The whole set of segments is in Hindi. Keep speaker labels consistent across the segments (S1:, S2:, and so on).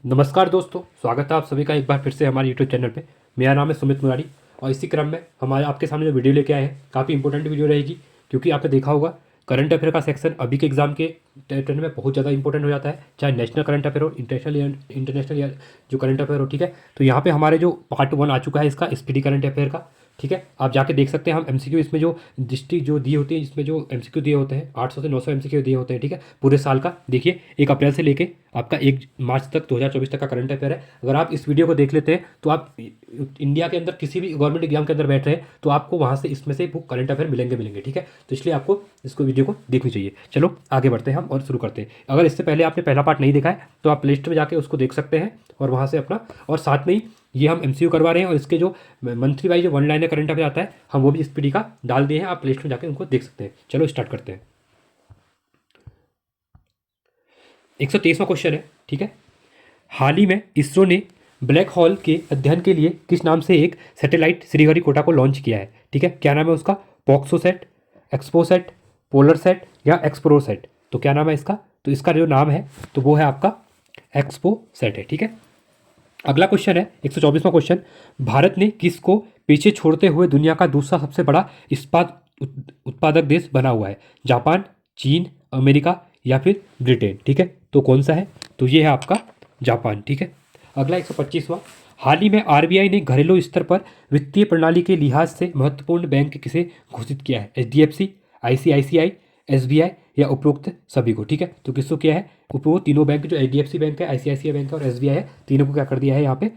S1: नमस्कार दोस्तों, स्वागत है आप सभी का एक बार फिर से हमारे यूट्यूब चैनल पे। मेरा नाम है सुमित मुरारी और इसी क्रम में हमारे आपके सामने जो वीडियो लेके आए हैं काफ़ी इंपॉर्टेंट वीडियो रहेगी, क्योंकि आपने देखा होगा करंट अफेयर का सेक्शन अभी के एग्जाम के पैटर्न में बहुत ज़्यादा इंपॉर्टेंट हो जाता है, चाहे नेशनल करंट अफेयर हो, इंटरनेशनल या जो करंट अफेयर हो। ठीक है, तो यहाँ पे हमारे जो पार्ट 1 आ चुका है इसका स्पीडी करंट अफेयर का। ठीक है, आप जाके देख सकते हैं। हम एमसीक्यू इसमें जो डिस्ट्रिक्ट जो दी होती है, इसमें जो एमसीक्यू दिए होते हैं 800 से 900 एमसीक्यू दिए होते हैं। ठीक है, पूरे साल का देखिए 1 अप्रैल से लेके आपका 1 मार्च तक 2024 तक का करंट अफेयर है। अगर आप इस वीडियो को देख लेते हैं तो आप इंडिया के अंदर किसी भी गवर्नमेंट एग्जाम के अंदर बैठ रहे हैं तो आपको वहाँ से इसमें से बुक करंट अफेयर मिलेंगे। ठीक है, तो इसलिए आपको इसको वीडियो को देखनी चाहिए। चलो आगे बढ़ते हैं हम और शुरू करते हैं। अगर इससे पहले आपने पहला पार्ट नहीं देखा है तो आप प्ले स्टोर में जाके उसको देख सकते हैं और वहाँ से अपना, और साथ में ही ये हम एमसीयू करवा रहे हैं और इसके जो मंथली वाइज जो 1 लाइनर करंट अफेयर आता है हम वो भी इस पीडी का डाल दिए हैं। आप प्ले स्टोर में जाके उनको देख सकते हैं। चलो स्टार्ट करते हैं। 123वां क्वेश्चन है। ठीक है, हाल ही में इसरो ने ब्लैक होल के अध्ययन के लिए किस नाम से एक सैटेलाइट श्रीहरिकोटा को लॉन्च किया है? ठीक है, क्या नाम है उसका? पॉक्सोसैट, एक्सपोसैट, पोलरसैट या एक्सप्रोसैट? तो क्या नाम है इसका? तो इसका जो नाम है तो वो है आपका एक्सपोसैट है। ठीक है, अगला क्वेश्चन है 124वां क्वेश्चन। भारत ने किसको पीछे छोड़ते हुए दुनिया का दूसरा सबसे बड़ा इस्पात उत्पादक देश बना हुआ है? जापान, चीन, अमेरिका या फिर ब्रिटेन? ठीक है, तो कौन सा है? तो ये है आपका जापान। ठीक है, अगला 125वां। हाल ही में आरबीआई ने घरेलू स्तर पर वित्तीय प्रणाली के लिहाज से महत्वपूर्ण बैंक किसे घोषित किया है? एचडीएफसी, आईसीआईसीआई, एसबीआई या उपरोक्त सभी को? ठीक है, तो किसको किया है? उपरोक्त तीनों बैंक, जो एचडीएफसी बैंक है, आईसीआईसीआई बैंक है और एसबीआई है, तीनों को क्या कर दिया है यहाँ पे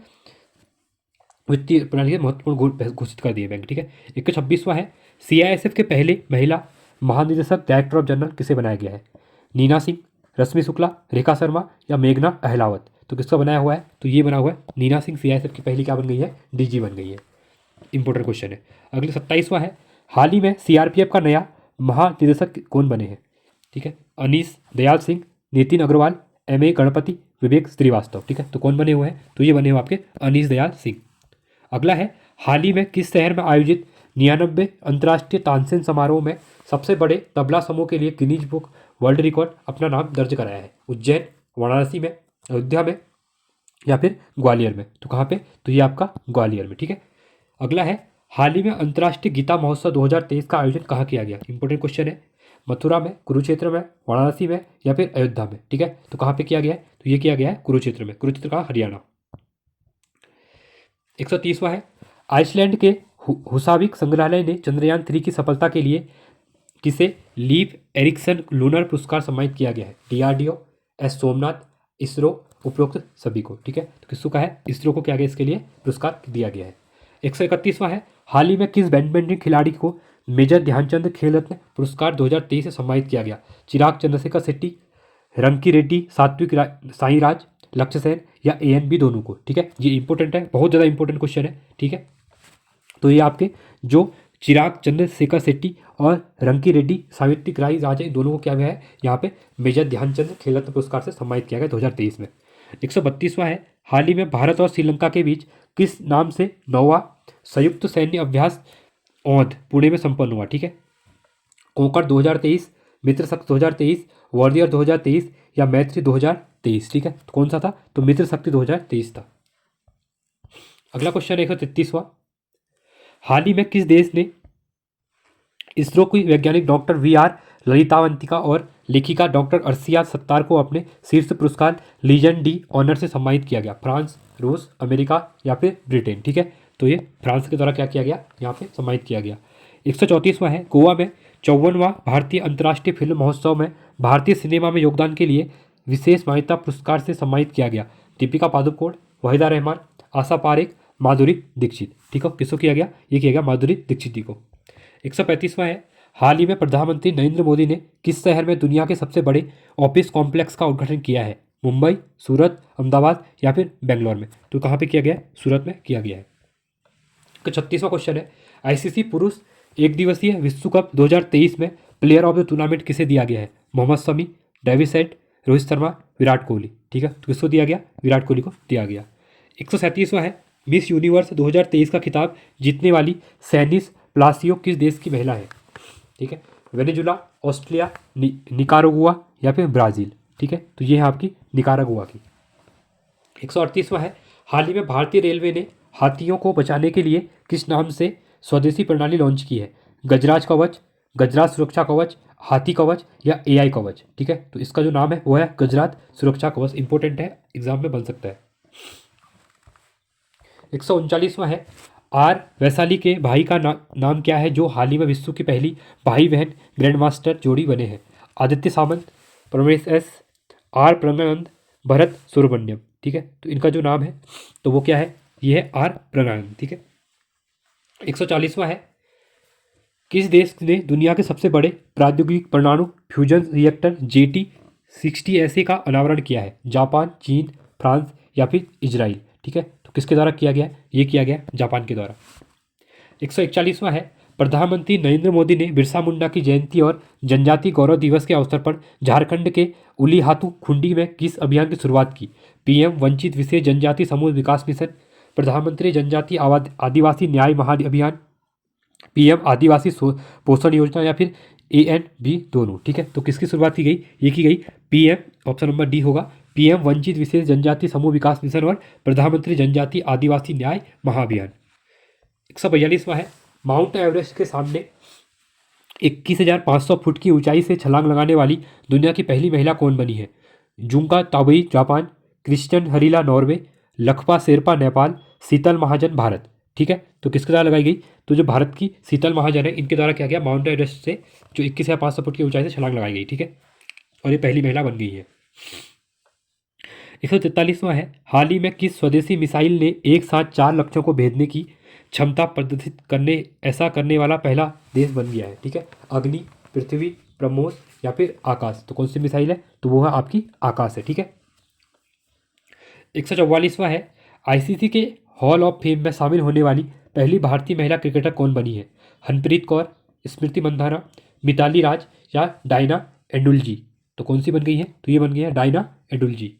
S1: वित्तीय प्रणाली के महत्वपूर्ण घोषित कर दिए बैंक। ठीक है, 126वां है। सीआईएसएफ के पहले महिला महानिदेशक डायरेक्टर ऑफ जनरल किसे बनाया गया है? नीना सिंह, रश्मि शुक्ला, रेखा शर्मा या मेघना अहलावत? तो किसका बनाया हुआ है? तो ये बना हुआ है नीना सिंह। सीआईएसएफ की पहली क्या बन गई है? डीजी बन गई है। इंपॉर्टेंट क्वेश्चन है। अगले 27वां है। हाल ही में सीआरपीएफ का नया महानिदेशक कौन बने हैं? ठीक है, अनीस दयाल सिंह, नितिन अग्रवाल, एम ए गणपति, विवेक श्रीवास्तव? ठीक है, तो कौन बने हुए हैं? तो ये बने हुए आपके अनीस दयाल सिंह। अगला है, हाल ही में किस शहर में आयोजित 99 अंतर्राष्ट्रीय तानसेन समारोह में सबसे बड़े तबला समूह के लिए गिनीज बुक वर्ल्ड रिकॉर्ड अपना नाम दर्ज कराया है? उज्जैन, वाराणसी में, अयोध्या में या फिर ग्वालियर में? तो कहाँ पे? तो ये आपका ग्वालियर में। ठीक है, अगला है, हाल ही में अंतर्राष्ट्रीय गीता महोत्सव 2023 का आयोजन कहाँ किया गया? इंपॉर्टेंट क्वेश्चन है। मथुरा में, कुरुक्षेत्र में, वाराणसी में या फिर अयोध्या में? ठीक है, तो कहाँ पे किया गया है? तो ये किया गया है कुरुक्षेत्र में। कुरुक्षेत्र कहाँ? हरियाणा। 130वां है। आइसलैंड के हुसाविक संग्रहालय ने चंद्रयान 3 की सफलता के लिए किसे लीव एरिक्सन लूनर पुरस्कार सम्मानित किया गया है? डीआरडीओ, एस सोमनाथ, इसरो, उपरोक्त सभी को? ठीक है, तो किसको का है? इसरो को क्या गया इसके लिए पुरस्कार दिया गया है। 131वां है। हाल ही में किस बैडमिंटन खिलाड़ी को मेजर ध्यानचंद खेल रत्न पुरस्कार 2023 से सम्मानित किया गया? चिराग चंद्रशेखर शेट्टी, रंकी रेड्डी, साईराज, लक्ष्य सेन या एएनबी दोनों को? ठीक है, ये इंपॉर्टेंट है, बहुत ज़्यादा इंपॉर्टेंट क्वेश्चन है। ठीक है, तो ये आपके जो चिराग चंद्रशेखर शेट्टी और रंकी रेड्डी, सावित्री राय राज, इन दोनों को क्या हुआ है यहाँ पे मेजर ध्यानचंद खेल रत्न पुरस्कार से सम्मानित किया गया 2023 में। 132वां है। हाल ही में भारत और श्रीलंका के बीच किस नाम से 9वां संयुक्त सैन्य अभ्यास औंध पुणे में संपन्न हुआ? ठीक है, कोंकण 2023, मित्र शक्ति 2023, वॉरियर 2023 या मैत्री 2023? ठीक है, तो कौन सा था? तो मित्र शक्ति 2023 था। अगला क्वेश्चन है 133वां। हाल ही में किस देश ने इसरो की वैज्ञानिक डॉक्टर वी आर ललितावंतिका और लेखिका डॉक्टर अर्शिया सत्तार को अपने शीर्ष पुरस्कार लीजन डी ऑनर से सम्मानित किया गया? फ्रांस, रूस, अमेरिका या फिर ब्रिटेन? ठीक है, तो ये फ्रांस के द्वारा क्या किया गया यहाँ पे सम्मानित किया गया। 134वां है। गोवा में 54वां भारतीय अंतर्राष्ट्रीय फिल्म महोत्सव में भारतीय सिनेमा में योगदान के लिए विशेष मान्यता पुरस्कार से सम्मानित किया गया? दीपिका पादुकोण, वहीदा रहमान, आशा पारेख, माधुरी दीक्षित? ठीक है, किसको किया गया? ये किया गया माधुरी दीक्षित जी को। 135वां है। हाल ही में प्रधानमंत्री नरेंद्र मोदी ने किस शहर में दुनिया के सबसे बड़े ऑफिस कॉम्प्लेक्स का उद्घाटन किया है? मुंबई, सूरत, अहमदाबाद या फिर बेंगलोर में? तो कहाँ पे किया गया है? सूरत में किया गया है। 36वां क्वेश्चन है। आईसीसी पुरुष एक दिवसीय विश्व कप 2023 में प्लेयर ऑफ द टूर्नामेंट किसे दिया गया है? Mohammed Shami, David Head, Rohit Sharma, Virat Kohli? ठीक है, तो किसको दिया गया? विराट कोहली को दिया गया। 137वां है। मिस यूनिवर्स 2023 का खिताब जीतने वाली सैनिस प्लासियो किस देश की महिला है? ठीक है, वेनेजुला, ऑस्ट्रेलिया, निकारागुआ या फिर ब्राज़ील? ठीक है, तो ये है आपकी निकारागुआ की। 138वां है, हाल ही में भारतीय रेलवे ने हाथियों को बचाने के लिए किस नाम से स्वदेशी प्रणाली लॉन्च की है? गजराज कवच, गजराज सुरक्षा कवच, हाथी कवच या एआई कवच? ठीक है, तो इसका जो नाम है वो है गजराज सुरक्षा कवच। इंपॉर्टेंट है, एग्जाम में बन सकता है। 139वां है, आर वैशाली के भाई का नाम क्या है जो हाल ही में विश्व की पहली भाई बहन ग्रैंड मास्टर जोड़ी बने हैं? आदित्य सामंत, परमेश एस, आर प्रज्ञानंद, भरत सुब्रमण्यम। ठीक है, तो इनका जो नाम है तो वो क्या है? ये है आर प्रज्ञानंद। ठीक है। 140वां है, किस देश ने दुनिया के सबसे बड़े प्रौद्योगिक परमाणु फ्यूजन रिएक्टर JT60 ऐसे का अनावरण किया है? जापान, चीन, फ्रांस या फिर इजराइल? ठीक है, तो किसके द्वारा किया गया? ये किया गया जापान के द्वारा। 141वां है, प्रधानमंत्री नरेंद्र मोदी ने बिरसा मुंडा की जयंती और जनजाति गौरव दिवस के अवसर पर झारखंड के उलीहातू खुंडी में किस अभियान की शुरुआत की? PM वंचित विशेष जनजाति समूह विकास मिशन, प्रधानमंत्री जनजाति आदिवासी न्याय महाअभियान, PM आदिवासी पोषण योजना या फिर ANB दोनों? ठीक है, तो किसकी शुरुआत की गई? ये की गई PM, ऑप्शन नंबर डी होगा, PM वंचित विशेष जनजाति समूह विकास मिशन और प्रधानमंत्री जनजाति आदिवासी न्याय महाअभियान। 142वां है, माउंट एवरेस्ट के सामने 21,500 फुट की ऊंचाई से छलांग लगाने वाली दुनिया की पहली महिला कौन बनी है? Junko Tabei Japan, Kristin Harila Norway, Lhakpa Sherpa Nepal, Sheetal Mahajan Bharat? ठीक है, तो किसके द्वारा लगाई गई? तो जो भारत की शीतल महाजन है इनके द्वारा किया गया माउंट एवरेस्ट से जो 21,500 फुट की ऊंचाई से छलांग लगाई गई। ठीक है, और ये पहली महिला बन गई है। 143वां है, हाल ही में किस स्वदेशी मिसाइल ने एक साथ 4 लक्ष्यों को भेदने की क्षमता प्रदर्शित करने वाला पहला देश बन गया है? ठीक है, अग्नि, पृथ्वी, ब्रह्मोस या फिर आकाश? तो कौन सी मिसाइल है? तो वो है आपकी आकाश है। ठीक है। 144वां है, ICC के हॉल ऑफ फेम में शामिल होने वाली पहली भारतीय महिला क्रिकेटर कौन बनी है? हरप्रीत कौर, स्मृति मंधाना, मिताली राज या डायना एंडुलजी? तो कौन सी बन गई है? तो ये बन गई है डायना एंडुलजी।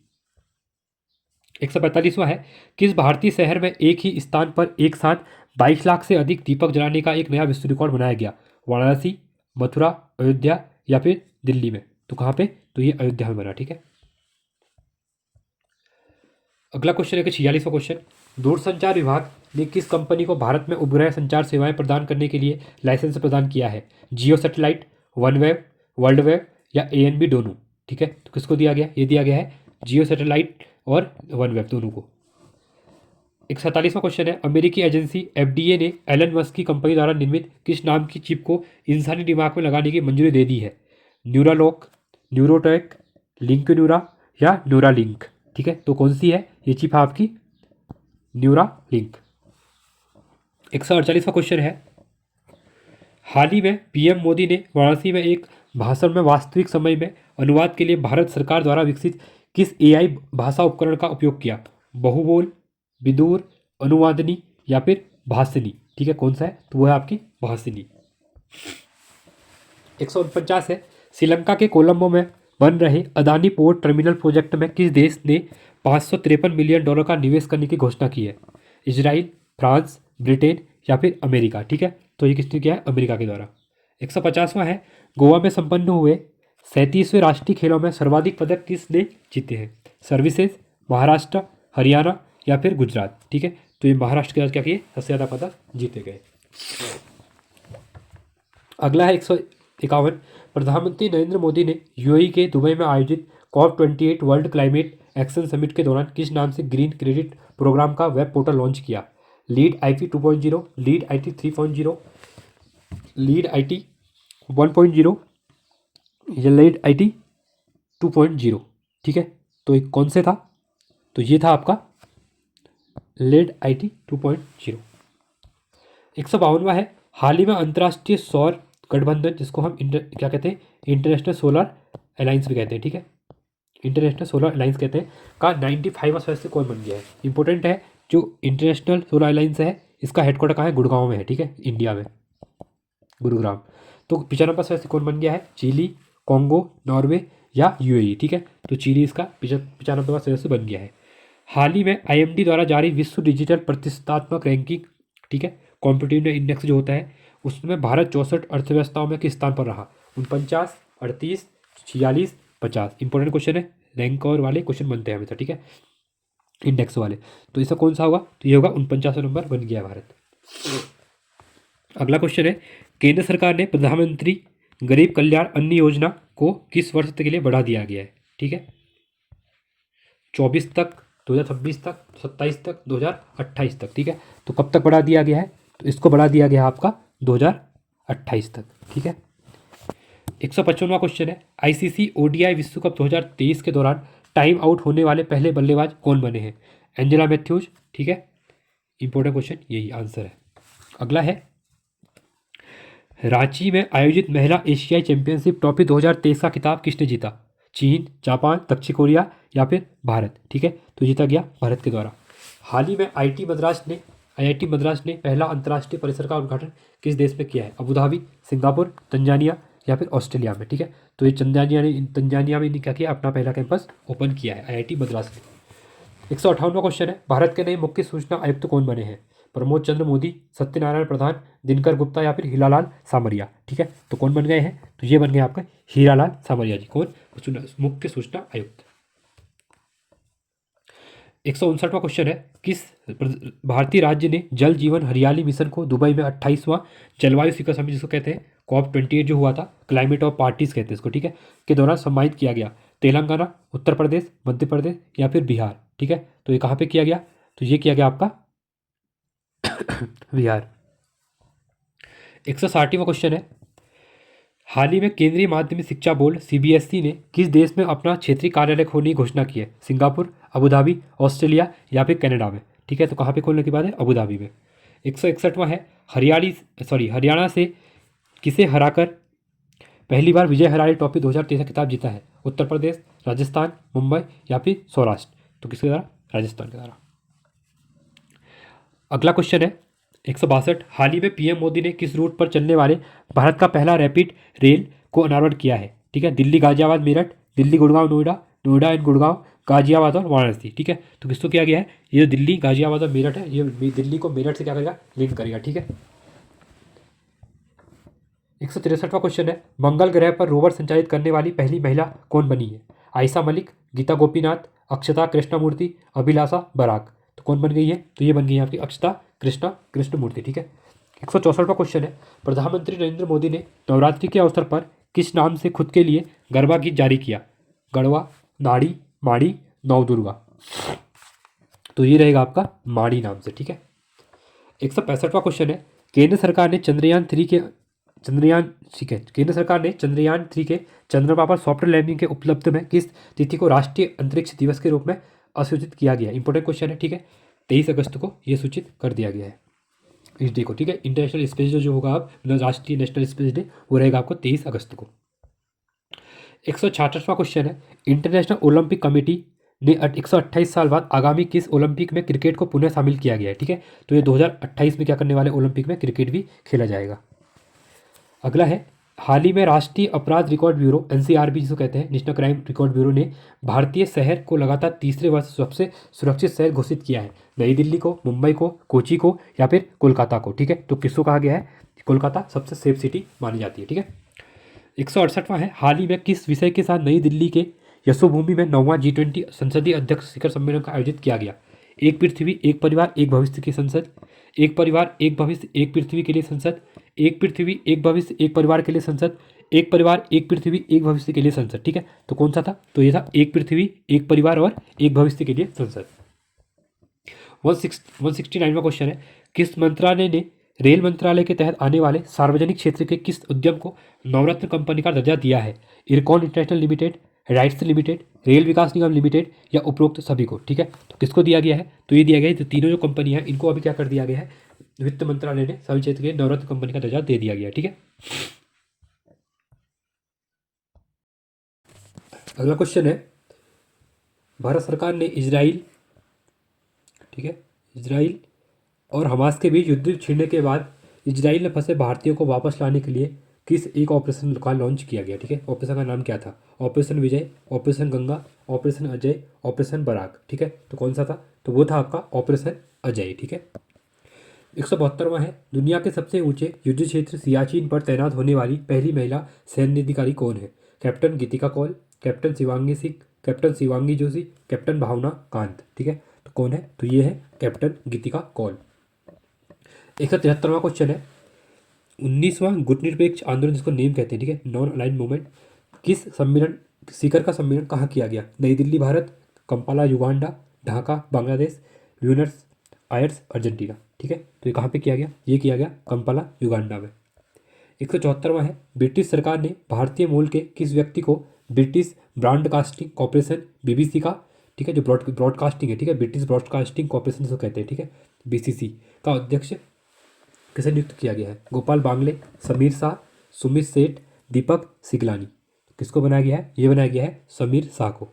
S1: 145वां है, किस भारतीय शहर में एक ही स्थान पर एक साथ 22 लाख से अधिक दीपक जलाने का एक नया विश्व रिकॉर्ड बनाया गया? वाराणसी, मथुरा, अयोध्या या फिर दिल्ली में? तो कहाँ पे? तो ये अयोध्या में बना। ठीक है। अगला क्वेश्चन है कि 46वां क्वेश्चन, दूरसंचार विभाग ने किस कंपनी को भारत में उपग्रह संचार सेवाएं प्रदान करने के लिए लाइसेंस प्रदान किया है? जियो सैटेलाइट, वनवेव, वर्ल्ड वेव या ANB दोनों? ठीक है, तो किसको दिया गया? ये दिया गया है जियो सैटेलाइट और वनवेव दोनों को। 147वां क्वेश्चन है, अमेरिकी एजेंसी FDA ने एलन मस्क की कंपनी द्वारा निर्मित किस नाम की चिप को इंसानी दिमाग में लगाने की मंजूरी दे दी है? न्यूरालॉक, न्यूरोटेक, लिंक न्यूरा या न्यूरा लिंक? ठीक है, तो कौन सी है ये चिप है आपकी? Neura link. 148वां क्वेश्चन है, हाल ही में PM मोदी ने वाराणसी में एक भाषण में वास्तविक समय में अनुवाद के लिए भारत सरकार द्वारा विकसित किस AI भाषा उपकरण का उपयोग किया? बहुबोल, विदुर, अनुवादनी या फिर भाषिनी? ठीक है, कौन सा है? तो वो है आपकी भाषिनी। 149 है, श्रीलंका के कोलंबो में बन रहे अदानी पोर्ट टर्मिनल प्रोजेक्ट में किस देश ने $553 मिलियन का निवेश करने की घोषणा की है? इजराइल, फ्रांस, ब्रिटेन या फिर अमेरिका? ठीक है, तो ये किसने किया है? अमेरिका के द्वारा। 150वां है, गोवा में संपन्न हुए 37वें राष्ट्रीय खेलों में सर्वाधिक पदक किसने जीते हैं? सर्विसेज, महाराष्ट्र, हरियाणा या फिर गुजरात? ठीक है, तो ये महाराष्ट्र के साथ क्या किए? सबसे ज़्यादा पदक जीते गए। अगला है 151, प्रधानमंत्री नरेंद्र मोदी ने UAE के दुबई में आयोजित COP28 world climate action summit के दौरान किस नाम से ग्रीन क्रेडिट प्रोग्राम का वेब पोर्टल लॉन्च किया? Lead IT 2.0, lead IT 3.0, lead IT 1.0 या लीड IT 2.0? ठीक है, तो एक कौन से था? तो ये था आपका लीड IT 2.0। 152वां है, हाल ही में अंतर्राष्ट्रीय सौर गठबंधन जिसको हम क्या कहते हैं? इंटरनेशनल सोलर अलायंस भी कहते हैं। ठीक है, इंटरनेशनल सोलर अलायंस कहते हैं का 95वां सदस्य कौन बन गया है? इंपॉर्टेंट है, जो इंटरनेशनल सोलर अलायंस है इसका हेडक्वार्टर कहाँ है? गुड़गांव में है। ठीक है, इंडिया में, गुरुग्राम। तो 95वां सदस्य कौन बन गया है? चिली, कॉन्गो, नॉर्वे या UAE? ठीक है, तो चिली इसका 95वां सदस्य बन गया है। हाल ही में IMD द्वारा जारी विश्व डिजिटल प्रतिष्ठात्मक रैंकिंग, ठीक है, कॉम्पिटिटिव इंडेक्स जो होता है उसमें भारत 64 अर्थव्यवस्थाओं में किस स्थान पर रहा? 49, 38, 46, 50? इंपॉर्टेंट क्वेश्चन है, रैंक और वाले क्वेश्चन बनते हैं हमेशा। ठीक है, इंडेक्स वाले। तो इसका कौन सा होगा, तो ये होगा 49वां नंबर बन गया भारत। अगला क्वेश्चन है, केंद्र सरकार ने प्रधानमंत्री गरीब कल्याण अन्न योजना को किस वर्ष के लिए बढ़ा दिया गया है? ठीक है, 24 तक, 2026 तक, 27 तक, 2028 तक। ठीक है, तो कब तक बढ़ा दिया गया है, तो इसको बढ़ा दिया गया है आपका 2028 तक। ठीक है, 155वां क्वेश्चन है, आईसीसी ओडीआई विश्व कप 2023 के दौरान टाइम आउट होने वाले पहले बल्लेबाज कौन बने हैं? एंजेला मैथ्यूज। ठीक है, इंपॉर्टेंट क्वेश्चन, यही आंसर है। अगला है, रांची में आयोजित महिला एशियाई चैंपियनशिप ट्रॉफी 2023 का खिताब किसने जीता? चीन, जापान, दक्षिण कोरिया या फिर भारत? ठीक है, तो जीता गया भारत के द्वारा। हाल ही में आईआईटी मद्रास ने पहला अंतर्राष्ट्रीय परिसर का उद्घाटन किस देश में किया है? अबू धाबी, सिंगापुर, तंजानिया या फिर ऑस्ट्रेलिया में? ठीक है, तो ये तंजानिया में क्या किया, अपना पहला कैंपस ओपन किया है आईआईटी मद्रास ने। 158वां क्वेश्चन है, भारत के नए मुख्य सूचना आयुक्त कौन बने हैं? प्रमोद चंद्र मोदी, सत्यनारायण प्रधान, दिनकर गुप्ता या फिर हीरालाल सामरिया? ठीक है, तो कौन बन गए हैं, तो ये बन गए आपका हीरालाल सामरिया जी। कौन? मुख्य सूचना आयुक्त। 159वां क्वेश्चन है, किस भारतीय राज्य ने जल जीवन हरियाली मिशन को दुबई में 28वां जलवायु शिखर सम्मेलन, जिसको कहते हैं COP28 जो हुआ था, क्लाइमेट ऑफ पार्टीज कहते हैं इसको, ठीक है, के दौरान सम्मानित किया गया? तेलंगाना, उत्तर प्रदेश, मध्य प्रदेश या फिर बिहार? ठीक है, तो ये कहाँ पे किया गया, तो ये किया गया आपका बिहार। 160वां क्वेश्चन है, हाल ही में केंद्रीय माध्यमिक शिक्षा बोर्ड सीबीएसई ने किस देश में अपना क्षेत्रीय कार्यालय खोलने की घोषणा की है? सिंगापुर, अबू धाबी, ऑस्ट्रेलिया या फिर कनाडा में? ठीक है, तो कहाँ पे खोलने की बात है, अबू धाबी में। 161वां है, हरियाणा से किसे हराकर पहली बार विजय हरारी ट्रॉफी 2023 का खिताब जीता है? उत्तर प्रदेश, राजस्थान, मुंबई या फिर सौराष्ट्र? तो किसके द्वारा? राजस्थान के द्वारा। अगला क्वेश्चन है 162, हाल ही में पीएम मोदी ने किस रूट पर चलने वाले भारत का पहला रैपिड रेल को अनावरण किया है? ठीक है, दिल्ली गाजियाबाद मेरठ, दिल्ली गुड़गांव नोएडा, नोएडा एंड गुड़गांव, गाजियाबाद और वाराणसी? ठीक है, तो किसको किया गया है, ये जो दिल्ली गाजियाबाद और मेरठ है, ये दिल्ली को मेरठ से क्या करेगा, लिंक करेगा। ठीक है, 163वां क्वेश्चन है, मंगल ग्रह पर रोवर संचालित करने वाली पहली महिला कौन बनी है? आयशा मलिक, गीता गोपीनाथ, अक्षता कृष्णमूर्ति, अभिलाषा बराक? तो कौन बन गई है, तो ये बन गई है आपकी अक्षता कृष्णमूर्ति। ठीक है, 164वां क्वेश्चन है, प्रधानमंत्री नरेंद्र मोदी ने नवरात्रि के अवसर पर किस नाम से खुद के लिए गरबा गीत जारी किया? गढ़वा, नाड़ी, माड़ी, नवदुर्गा? तो ये रहेगा आपका माड़ी नाम से। ठीक है, 165वां क्वेश्चन है, केंद्र सरकार ने चंद्रयान 3 के चंद्रमा पर सॉफ्टवेयर लैंडिंग के उपलब्ध में किस तिथि को राष्ट्रीय अंतरिक्ष दिवस के रूप में असूचित किया गया? इंपॉर्टेंट क्वेश्चन है। ठीक है, 23 अगस्त को ये सूचित कर दिया गया है इस डे को। ठीक है, इंटरनेशनल स्पेस डे जो होगा, आप राष्ट्रीय नेशनल स्पेस डे, वो रहेगा आपको 23 अगस्त को। 166वां क्वेश्चन है, इंटरनेशनल ओलंपिक कमेटी ने 128 साल बाद आगामी किस ओलंपिक में क्रिकेट को पुनः शामिल किया गया है? ठीक है, तो ये 2028 में क्या करने वाले ओलंपिक में क्रिकेट भी खेला जाएगा। अगला है, हाल ही में राष्ट्रीय अपराध रिकॉर्ड ब्यूरो एनसीआरबी जिसको कहते हैं, नेशनल क्राइम रिकॉर्ड ब्यूरो ने भारतीय शहर को लगातार तीसरे वर्ष सबसे सुरक्षित शहर घोषित किया है? नई दिल्ली को, मुंबई को, कोची को या फिर कोलकाता को? ठीक है, तो किसको कहा गया है, कोलकाता सबसे सेफ सिटी मानी जाती है। ठीक है, 168वां है, हाल ही में किस विषय के साथ नई दिल्ली के यशोभूमि में 9वां G20 संसदीय अध्यक्ष शिखर सम्मेलन का आयोजित किया गया? एक पृथ्वी एक परिवार एक भविष्य की संसद, एक परिवार एक भविष्य एक पृथ्वी के लिए संसद, एक पृथ्वी एक भविष्य एक परिवार के लिए संसद, एक परिवार एक पृथ्वी एक भविष्य के लिए संसद? ठीक है, तो कौन सा था, तो ये था एक पृथ्वी एक परिवार और एक भविष्य के लिए संसद। 169वां क्वेश्चन है, किस मंत्रालय ने रेल मंत्रालय के तहत आने वाले सार्वजनिक क्षेत्र के किस उद्यम को नवरत्न कंपनी का दर्जा दिया है? IRCON international limited, RITES limited, rail Vikas Nigam limited या उपरोक्त सभी को? ठीक है, तो किसको दिया गया है, तो ये दिया गया है, तो तीनों जो कंपनी है इनको अभी क्या कर दिया गया है, वित्त मंत्रालय ने सभी क्षेत्र के नवरत्न कंपनी का दर्जा दे दिया गया। ठीक है, अगला क्वेश्चन है, भारत सरकार ने इजराइल, ठीक है, इजराइल और हमास के बीच युद्ध छिड़ने के बाद इजराइल में फंसे भारतीयों को वापस लाने के लिए किस एक ऑपरेशन का लॉन्च किया गया? ठीक है, ऑपरेशन का नाम क्या था? Operation Vijay, operation Ganga, operation Ajay, operation Barak? ठीक है, तो कौन सा था, तो वो था आपका ऑपरेशन अजय। ठीक है, 172वां है, दुनिया के सबसे ऊंचे युद्ध क्षेत्र सियाचिन पर तैनात होने वाली पहली महिला सैन्य अधिकारी कौन है? Captain Geetika Koul, captain Shivangi Singh, captain Shivangi Joshi, captain Bhavana Kant? ठीक है, तो कौन है? तो ये है कैप्टन गीतिका कौल। 173वां क्वेश्चन है, 19वां गुटनिरपेक्ष आंदोलन जिसको नेम कहते हैं, ठीक है, नॉन अलाइंड मूवमेंट, किस सम्मेलन शिखर का सम्मेलन कहाँ किया गया? नई Delhi Bharat, Kampala Uganda, Dhaka Bangladesh, Buenos Aires Argentina, ठीक है। तो ये कहाँ पे किया गया? ये किया गया कंपाला युगांडा में। 174वां है, ब्रिटिश सरकार ने भारतीय मूल के किस व्यक्ति को ब्रिटिश ब्रॉडकास्टिंग कॉर्पोरेशन बीबीसी का, ठीक है, जो ब्रॉडकास्टिंग है, ठीक है, ब्रिटिश ब्रॉडकास्टिंग कॉर्पोरेशन जिसको कहते हैं, ठीक है, बीसीसी का अध्यक्ष किसे नियुक्त किया गया है? गोपाल बांगले, समीर शाह, सुमित सेठ, दीपक सिगलानी। किसको बनाया गया है? ये बनाया गया है समीर शाह को।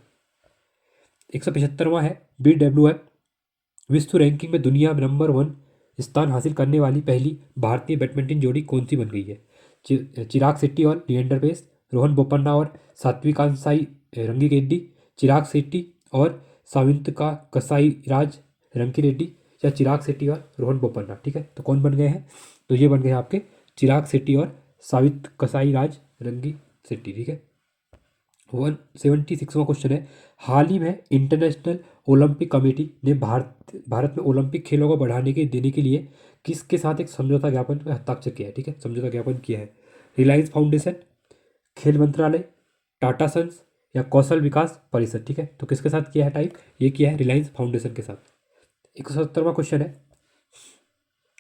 S1: 175वां है, BWF विश्व रैंकिंग में दुनिया में नंबर 1 स्थान हासिल करने वाली पहली भारतीय बैडमिंटन जोड़ी कौन सी बन गई है? चिराग शेट्टी और लिएंडर पेस, रोहन बोपन्ना और सात्विकांत साई रंकीरेड्डी, चिराग शेट्टी और साविंतिका कसाईराज रंकीरेड्डी, या चिराग शेट्टी और रोहन बोपन्ना, ठीक है। तो कौन बन गए हैं? तो ये बन गए हैं आपके चिराग शेट्टी और सावित कसाईराज रंगी शेट्टी, ठीक है। 176वां क्वेश्चन है, हाल ही में इंटरनेशनल ओलंपिक कमेटी ने भारत में ओलंपिक खेलों को बढ़ाने के देने के लिए किसके साथ एक समझौता ज्ञापन पर हस्ताक्षर किया है? ठीक है, समझौता ज्ञापन किया है। रिलायंस फाउंडेशन, खेल मंत्रालय, टाटा सन्स या कौशल विकास परिषद, ठीक है। तो किसके साथ किया है टाइप? ये किया है रिलायंस फाउंडेशन के साथ। 170वां क्वेश्चन है,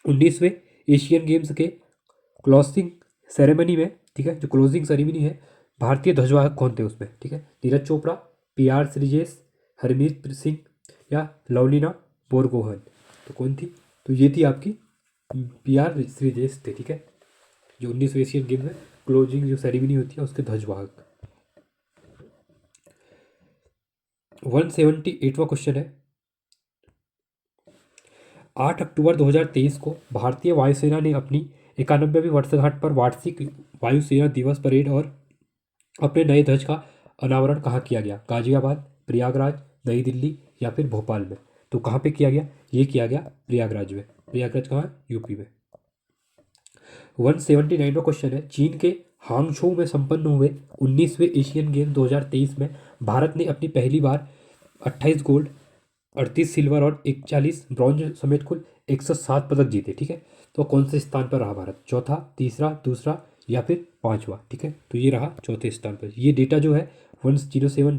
S1: 19वें एशियन गेम्स के क्लोजिंग सेरेमनी में, ठीक है, जो क्लोजिंग सेरेमनी है, भारतीय ध्वजवाहक कौन थे उसमें? ठीक है, नीरज चोपड़ा, PR श्रीजेश, हरमीत सिंह या लवलीना बोरगोहन। तो कौन थी? तो ये थी आपकी PR श्रीजेश थे, ठीक है, जो 19वें एशियन गेम में क्लोजिंग जो सेरेमनी होती है उसके ध्वजवाहक। 178वां क्वेश्चन है, 8 अक्टूबर 2023 को भारतीय वायुसेना ने अपनी 91वीं वर्षगांठ पर वार्षिक वायुसेना दिवस परेड और अपने नए ध्वज का अनावरण कहाँ किया गया? गाजियाबाद, प्रयागराज, नई दिल्ली या फिर भोपाल में? तो कहाँ पे किया गया? ये किया गया प्रयागराज में। प्रयागराज कहाँ? यूपी में। 179वां क्वेश्चन है, चीन के हांगझोउ में संपन्न हुए 19वें एशियन गेम 2023 में भारत ने अपनी पहली बार 28 गोल्ड, 38 सिल्वर और 41 ब्रॉन्ज समेत कुल 107 पदक जीते, ठीक है। तो कौन से स्थान पर रहा भारत? चौथा, तीसरा, दूसरा या फिर पांचवा, ठीक है। तो ये रहा चौथे स्थान पर। ये डेटा जो है 107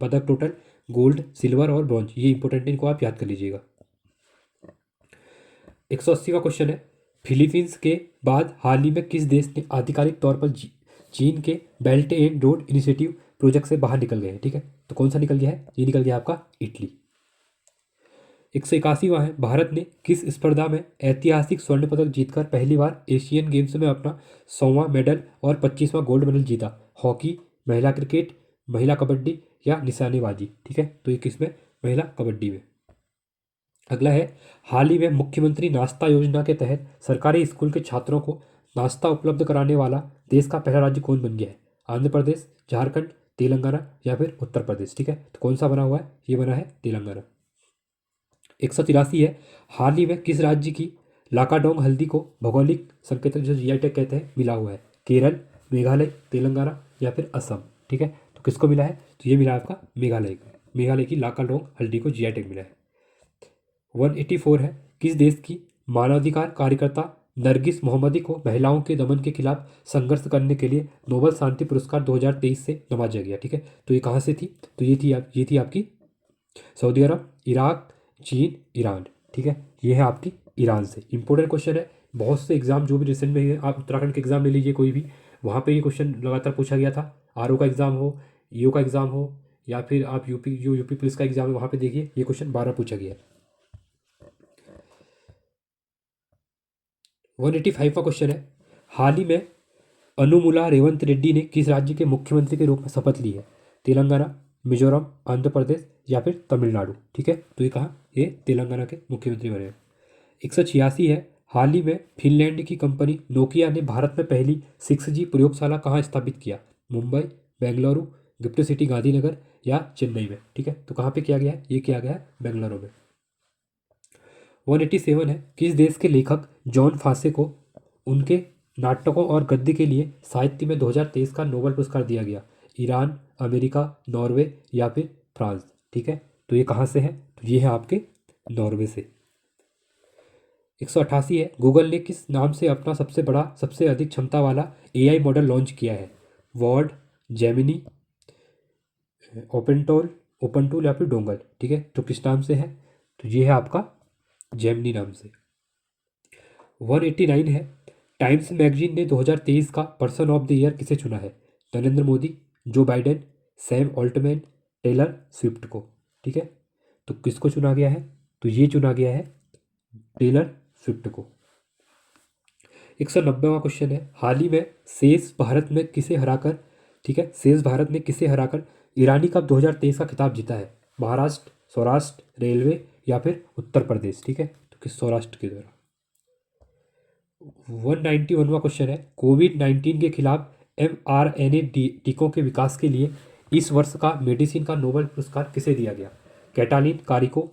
S1: पदक टोटल, गोल्ड, सिल्वर और ब्रॉन्ज, ये इंपॉर्टेंट है, इनको आप याद कर लीजिएगा। 180वां क्वेश्चन है, फिलीपींस के बाद हाल ही में किस देश ने आधिकारिक तौर पर चीन के belt and road initiative project से बाहर निकल गए हैं? ठीक है, तो कौन सा निकल गया है? ये निकल गया आपका इटली। 181वां है, भारत ने किस स्पर्धा में ऐतिहासिक स्वर्ण पदक जीतकर पहली बार एशियन गेम्स में अपना 100वां मेडल और 25वां गोल्ड मेडल जीता? हॉकी, महिला क्रिकेट, महिला कबड्डी या निशानेबाजी, ठीक है। तो ये किसमें? महिला कबड्डी में। अगला है, हाल ही में मुख्यमंत्री नाश्ता योजना के तहत सरकारी स्कूल के छात्रों को नाश्ता उपलब्ध कराने वाला देश का पहला राज्य कौन बन गया है? आंध्र प्रदेश, झारखंड, तेलंगाना या फिर उत्तर प्रदेश, ठीक है। तो कौन सा बना हुआ है? ये बना है तेलंगाना। 183 है, हाल ही में किस राज्य की लाकाडोंग हल्दी को भौगोलिक संकेतक जो GI टैग कहते हैं मिला हुआ है? केरल, मेघालय, तेलंगाना या फिर असम, ठीक है। तो किसको मिला है? तो ये मिला है आपका मेघालय को। मेघालय की लाकाडोंग हल्दी को GI टैग मिला है। 184 है, किस देश की मानवाधिकार कार्यकर्ता नरगिस मोहम्मदी को महिलाओं के दमन के खिलाफ संघर्ष करने के लिए नोबेल शांति पुरस्कार 2023 से नवाजा गया? ठीक है, तो ये कहाँ से थी? तो ये थी आपकी सऊदी अरब, इराक, चीन, ईरान, ठीक है। ये है आपकी ईरान से। इंपॉर्टेंट क्वेश्चन है, बहुत से एग्जाम जो भी रिसेंट में है, आप उत्तराखंड के एग्जाम ले लीजिए कोई भी, वहाँ पे ये क्वेश्चन लगातार पूछा गया था। RO का एग्जाम हो, EO का एग्जाम हो, या फिर आप यूपी पुलिस का एग्जाम है वहाँ पे देखिए, ये क्वेश्चन 12 पूछा गया है। 185वां क्वेश्चन है, हाल ही में अनुमुला रेवंत रेड्डी ने किस राज्य के मुख्यमंत्री के रूप में शपथ ली है? तेलंगाना, मिजोरम, आंध्र प्रदेश या फिर तमिलनाडु, ठीक है। तो ये कहाँ? ये तेलंगाना के मुख्यमंत्री बने हैं। 186 है, हाल ही में फिनलैंड की कंपनी नोकिया ने भारत में पहली 6G प्रयोगशाला कहाँ स्थापित किया? मुंबई, बेंगलुरु, गिफ्ट सिटी गांधीनगर या चेन्नई में, ठीक है। तो कहाँ पे किया गया है? ये किया गया है बेंगलुरु में। 187 है, किस देश के लेखक जॉन फासे को उनके नाटकों और गद्य के लिए साहित्य में 2023 का नोबेल पुरस्कार दिया गया? ईरान, अमेरिका, नॉर्वे या फिर फ्रांस, ठीक है। तो ये कहाँ से है? तो ये है आपके नॉर्वे से। 188 है, गूगल ने किस नाम से अपना सबसे बड़ा सबसे अधिक क्षमता वाला एआई मॉडल लॉन्च किया है? वर्ड, जेमिनी, ओपन टूल या फिर डोंगल? ठीक है, तो किस नाम से है? तो ये है आपका जेमिनी नाम से। 189 है, टाइम्स मैगजीन ने 2023 का पर्सन ऑफ द ईयर किसे चुना है? Narendra Modi, Joe Biden, Sam Altman, Taylor Swift को? ठीक है, तो किसको चुना गया है? तो ये चुना गया है टेलर स्विफ्ट को। 190वां क्वेश्चन है, हाल ही में शेष भारत में किसे हराकर, ठीक है, शेष भारत ने किसे हराकर ईरानी कप 2023 का खिताब जीता है? महाराष्ट्र, सौराष्ट्र, रेलवे या फिर उत्तर प्रदेश? ठीक है, तो किस सौराष्ट्र के द्वारा। 191वां क्वेश्चन है, कोविड-19 के खिलाफ mRNA टीकों के विकास के लिए इस वर्ष का मेडिसिन का नोबेल पुरस्कार किसे दिया गया? कैटालिन कारिको,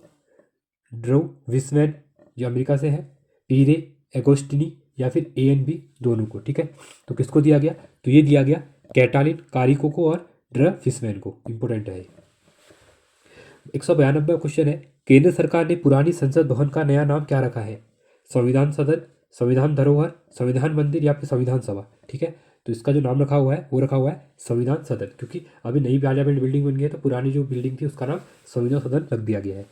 S1: ड्रू विसमैन जो अमेरिका से है, पीरे एगोस्टिनी या फिर ANB दोनों को? ठीक है, तो किसको दिया गया? तो ये दिया गया कैटालिन कारिको को और ड्र फिसमैन को। इंपॉर्टेंट है। 192 क्वेश्चन है, केंद्र सरकार ने पुरानी संसद भवन का नया नाम क्या रखा है? संविधान सदन, संविधान धरोहर, संविधान मंदिर या फिर संविधान सभा? ठीक है, तो इसका जो नाम रखा हुआ है वो रखा हुआ है संविधान सदन, क्योंकि अभी नई पार्लियामेंट बिल्डिंग बन गई है, तो पुरानी जो बिल्डिंग थी उसका नाम संविधान सदन रख दिया गया है।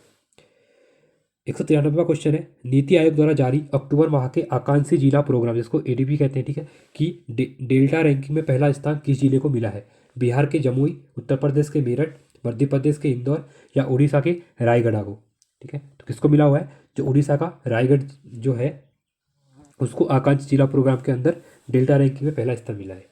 S1: 193वां क्वेश्चन है, नीति आयोग द्वारा जारी अक्टूबर माह के आकांक्षी जिला प्रोग्राम, जिसको ADP कहते हैं, ठीक है, कि डेल्टा रैंकिंग में पहला स्थान किस जिले को मिला है? बिहार के जमुई, उत्तर प्रदेश के मेरठ, मध्य प्रदेश के इंदौर या उड़ीसा के रायगढ़ को? ठीक है, तो किसको मिला हुआ है? जो उड़ीसा का रायगढ़ जो है उसको आकांक्षी जिला प्रोग्राम के अंदर डेल्टा रैंकिंग में पहला स्थान मिला है।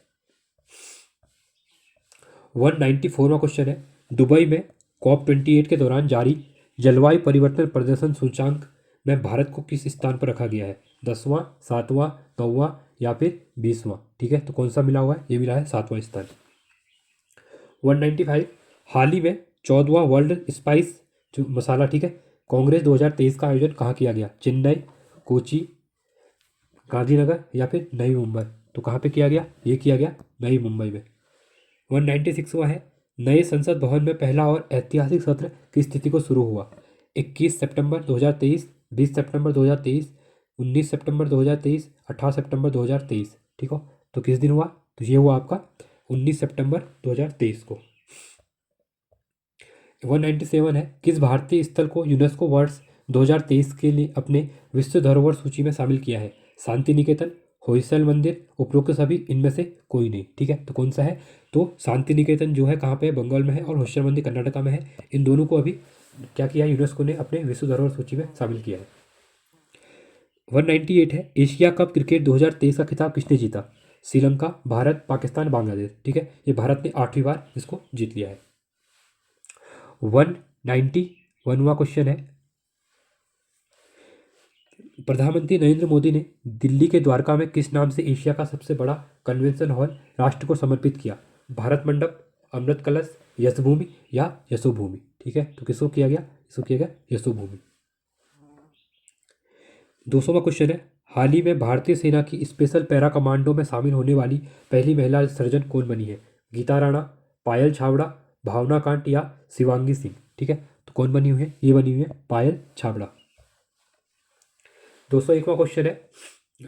S1: 194वां क्वेश्चन है, दुबई में COP28 के दौरान जारी जलवायु परिवर्तन प्रदर्शन सूचकांक में भारत को किस स्थान पर रखा गया है? 10वां, 7वां, 9वां या फिर 20वां? ठीक है, तो कौन सा मिला हुआ है? ये मिला है 7वां स्थान। 195, हाल ही में 14वां वर्ल्ड स्पाइस जो मसाला, ठीक है, कांग्रेस 2023 का आयोजन कहाँ किया गया? चेन्नई, कोची, गांधीनगर या फिर नई मुंबई? तो कहाँ पे किया गया? ये किया गया नई मुंबई में। 196वां है, नए संसद भवन में पहला और ऐतिहासिक सत्र किस तिथि को शुरू हुआ? 21 सितंबर 2023, 20 सितंबर 2023, 19 सितंबर 2023, 18 सितंबर 2023? ठीक हो, तो किस दिन हुआ? तो ये हुआ आपका 19 सितंबर 2023 को। 197 है, किस भारतीय स्थल को यूनेस्को वर्ष 2023 के लिए अपने विश्व धरोहर सूची में शामिल किया है? शांति निकेतन, होयसल मंदिर, उपरोक्त सभी, इनमें से कोई नहीं? ठीक है, तो कौन सा है? तो शांति निकेतन जो है कहाँ पे है? बंगाल में है, और होयसल मंदिर कर्नाटका में है। इन दोनों को अभी क्या किया है? यूनेस्को ने अपने विश्व धरोहर सूची में शामिल किया है। 198 है, एशिया कप क्रिकेट 2023 का खिताब किसने जीता? श्रीलंका, भारत, पाकिस्तान, बांग्लादेश? ठीक है, ये भारत ने 8वीं बार इसको जीत लिया है। 191वां क्वेश्चन है, प्रधानमंत्री नरेंद्र मोदी ने दिल्ली के द्वारका में किस नाम से एशिया का सबसे बड़ा कन्वेंशन हॉल राष्ट्र को समर्पित किया? भारत मंडप, अमृत कलश, यशभूमि या यशोभूमि? ठीक है, तो किसको किया गया? इसको किया गया यशोभूमि। 200वां क्वेश्चन है, हाल ही में भारतीय सेना की स्पेशल पैरा कमांडो में शामिल होने वाली पहली महिला सर्जन कौन बनी है? गीता राणा, पायल छाबड़ा, भावना कांत या शिवांगी सिंह? ठीक है, तो कौन बनी हुई है? ये बनी हुई है पायल छाबड़ा। 201वां क्वेश्चन है,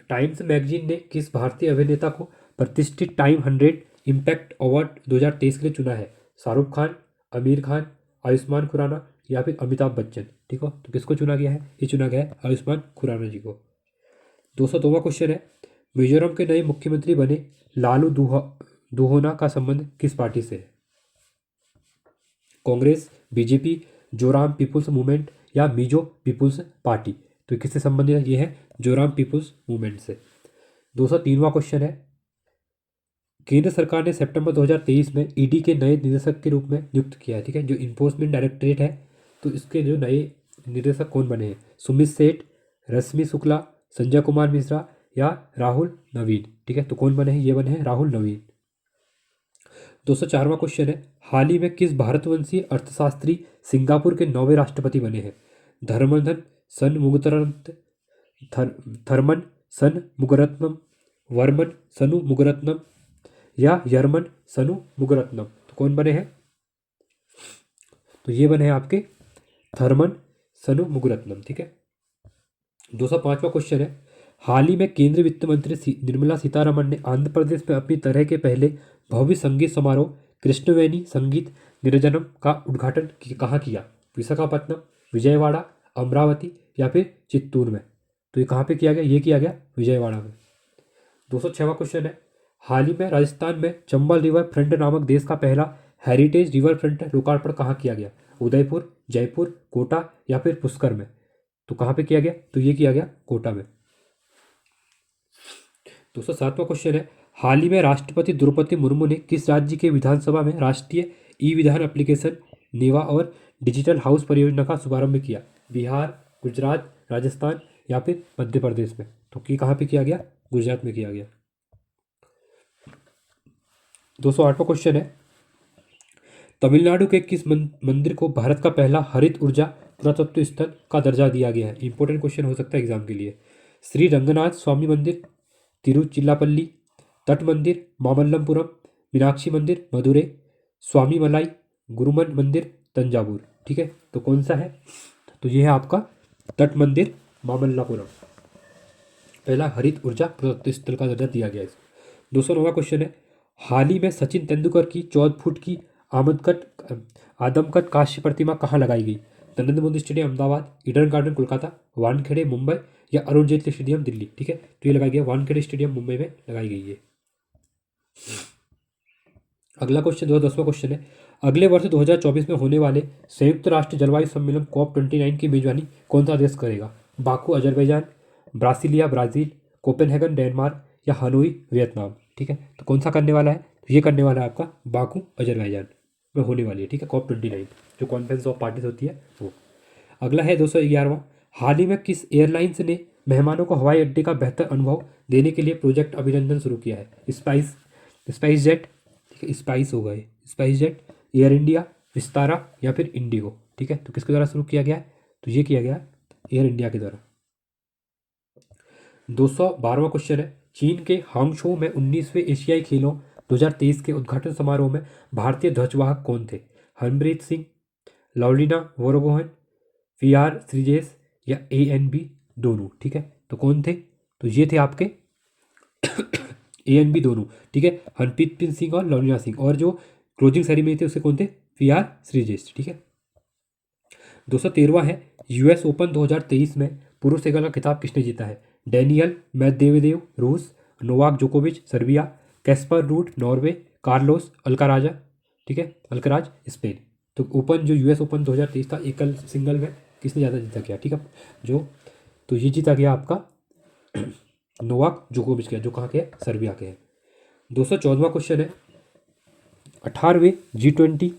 S1: टाइम्स मैगजीन ने किस भारतीय अभिनेता को प्रतिष्ठित टाइम 100 इम्पैक्ट अवार्ड 2023 के लिए चुना है? शाहरुख खान, आमिर खान, आयुष्मान खुराना या फिर अमिताभ बच्चन? ठीक हो, तो किसको चुना गया है? ये चुना गया है आयुष्मान खुराना जी को। 202वां क्वेश्चन है, मिजोरम के नए मुख्यमंत्री बने लालू दुहोना का संबंध किस पार्टी से है? कांग्रेस, बीजेपी, जोराम पीपुल्स मूवमेंट या मिजो पीपुल्स पार्टी? तो किससे संबंधित है? ये है जोराम पीपुल्स मूवमेंट से। 203वां क्वेश्चन है, केंद्र सरकार ने सितंबर 2023 में ईडी के नए निदेशक के रूप में नियुक्त किया है। ठीक है, जो इन्फोर्समेंट डायरेक्टरेट है, तो इसके जो नए निदेशक कौन बने हैं? सुमित सेठ, रश्मि शुक्ला, संजय कुमार मिश्रा या राहुल नवीन? ठीक है, तो कौन बने हैं? ये बने हैं राहुल नवीन। 204वां क्वेश्चन है, हाल ही में किस भारतवंशी अर्थशास्त्री सिंगापुर के 9वें राष्ट्रपति बने हैं? धर्मधन थर्मन सन मुगरत्नम, वर्मन सनु मुगरत्नम या यरमन सनु मुगरत्नम? तो कौन बने हैं? तो ये बने हैं आपके थर्मन सनु मुगरत्नम, ठीक है। 205वां क्वेश्चन है, हाल ही में केंद्रीय वित्त मंत्री निर्मला सीतारमण ने आंध्र प्रदेश में अपनी तरह के पहले भव्य संगीत समारोह कृष्णवेणी संगीत निरजनम का उद्घाटन कहाँ किया? विशाखापट्टनम, विजयवाड़ा, अमरावती या फिर चित्तूर में? तो ये कहाँ पे किया गया? ये किया गया विजयवाड़ा में। 206वां क्वेश्चन है, हाल ही में राजस्थान में चंबल रिवर फ्रंट नामक देश का पहला हेरिटेज रिवर फ्रंट लोकार्पण कहाँ किया गया? उदयपुर, जयपुर, कोटा या फिर पुष्कर में? तो कहाँ पे किया गया? तो ये किया गया कोटा में। 207वां क्वेश्चन है, हाल ही में राष्ट्रपति द्रौपदी मुर्मू ने किस राज्य के विधानसभा में राष्ट्रीय ई विधान एप्लीकेशन नेवा और डिजिटल हाउस परियोजना का शुभारंभ किया? बिहार, गुजरात, राजस्थान या फिर मध्य प्रदेश में? तो कि कहाँ पे किया गया? गुजरात में किया गया। 208वां क्वेश्चन है, तमिलनाडु के किस मंदिर को भारत का पहला हरित ऊर्जा पुरातत्व स्थल का दर्जा दिया गया है? इंपॉर्टेंट क्वेश्चन हो सकता है एग्जाम के लिए। श्री रंगनाथ स्वामी मंदिर तिरुचिल्लापल्ली, तट मंदिर मामल्लपुरम, मीनाक्षी मंदिर मदुरै, स्वामी मलाई गुरुमन मंदिर तंजावुर, ठीक है। तो कौन सा है? तो ये है आपका तट मंदिर मामल्लापुरम, पहला हरित ऊर्जा पुरातत्व स्थल का दर्जा दिया गया है। 209वां क्वेश्चन है, हाल ही में सचिन तेंदुलकर की 14 फुट की आदमकद कांस्य प्रतिमा कहाँ लगाई गई? Narendra Modi stadium Ahmedabad, Eden garden Kolkata, Wankhede Mumbai या अरुण जेटली स्टेडियम दिल्ली, ठीक है। तो ये लगाई गई वानखेड़े स्टेडियम मुंबई में लगाई गई है। अगला क्वेश्चन 210वां क्वेश्चन है, अगले वर्ष 2024 में होने वाले संयुक्त राष्ट्र जलवायु सम्मेलन COP29 की मेजबानी कौन सा देश करेगा? Baku Azerbaijan, Brasilia Brazil, Copenhagen Denmark या हनोई वियतनाम, ठीक है। तो कौन सा करने वाला है? तो ये करने वाला है आपका बाकू अजरबैजान में होने वाली है, ठीक है, COP29 जो कॉन्फ्रेंस ऑफ पार्टीज होती है वो। अगला है 211वां, हाल ही में किस एयरलाइंस ने मेहमानों को हवाई अड्डे का बेहतर अनुभव देने के लिए प्रोजेक्ट अभिनंदन शुरू किया है? स्पाइस जेट, ठीक है, स्पाइस होगा ये, spice jet, air India, Vistara या फिर इंडिगो, ठीक है। तो किसके द्वारा शुरू किया गया है? तो ये किया गया एयर इंडिया के द्वारा। 212वां क्वेश्चन है, चीन के हांगझोउ में 19वें एशियाई खेलों 2023 के उद्घाटन समारोह में भारतीय ध्वजवाहक कौन थे? हरमनप्रीत सिंह, लवलीना बोरगोहेन, VR श्रीजेश या ANB दोनों, ठीक है। तो कौन थे? तो ये थे आपके ANB दोनों, ठीक है, हरमनप्रीत सिंह और लवलीना सिंह। और जो क्लोजिंग सेरेमनी थे उससे कौन थे? VR श्रीजेश, ठीक है। 213वां है, US ओपन 2023 में पुरुष एकल का खिताब किसने जीता है? डेनियल मेदवेदेव रूस, नोवाक जोकोविच Serbia, Casper Ruud Norway, Carlos Alcaraz, ठीक है, अल्कराज स्पेन। तो ओपन जो US ओपन 2023 था एकल सिंगल में किसने ज़्यादा जीता गया, ठीक है, जो तो ये जीता गया आपका नोवाक जोकोविच के, जो कहाँ के हैं? सर्बिया के हैं। 214वां क्वेश्चन है, 18वें G20